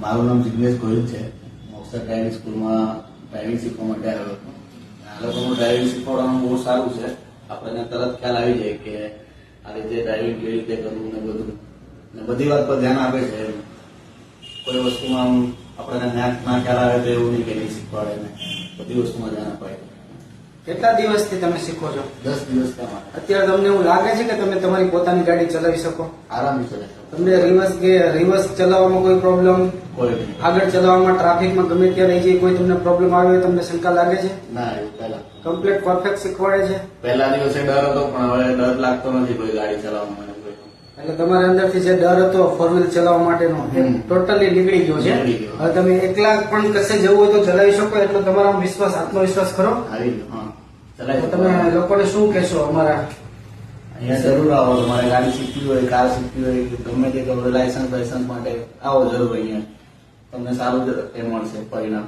મારું નામ જિગ્નેશ ગોહિલ છે. મોક્ષર ડ્રાઇવિંગ સ્કૂલમાં ડ્રાઇવિંગ શીખવા માટે આવ્યો હતો. આ લોકોનું ડ્રાઇવિંગ શીખવાડવાનું બહુ સારું છે. આપણને તરત ખ્યાલ આવી જાય કે આ રીતે ડ્રાઇવિંગ કેવી રીતે કરવું ને બધું, ને બધી વાત પર ધ્યાન આપે છે. કોઈ વસ્તુમાં આપણને ના ખ્યાલ આવે તો એવું નહીં કે નહીં શીખવાડે ને બધી વસ્તુમાં ધ્યાન અપાય. કેટલા દિવસથી તમે શીખો છો? 10 દિવસ કામ આવે. અત્યારે તમને એવું લાગે છે કે તમે તમારી પોતાની ગાડી ચલાવી શકો? આરામથી ચલાવી શકો. તમને રિવર્સ ચલાવવામાં કોઈ પ્રોબ્લેમ, કોઈ નહીં. આગળ ચલાવવામાં ટ્રાફિકમાં ગમે ત્યાં રહી જાય કોઈ તમને પ્રોબ્લેમ આવે તમને શંકા લાગે છે? ના, એવું પહેલા કમ્પ્લીટ પરફેક્ટ શીખવાડે છે? પહેલા દિવસે ડર હતો પણ હવે ડર લાગતો નથી કોઈ ગાડી ચલાવવામાં. એટલે તમારા અંદરથી જે ડર હતો ફોર વ્હીલ ચલાવવા માટેનો એ ટોટલી નીકળી ગયો છે. નીકળી ગયો. હવે તમે એકલા પણ કશે જવું હોય તો ચલાવી શકો એટલો તમારા વિશ્વાસ, આત્મવિશ્વાસ ખરો? આવી ગયો. હા, ચલાવી તો શકો. તમે લોકોને શું કહેશો? અમારા અહીંયા જરૂર આવો. તમારે ગાડી શીખવી હોય, કાર શીખવી હોય, ગમે તે કરો, લાયસન્સ માટે આવો જરૂર. અહીંયા તમને સારું એ મળશે પરિણામ.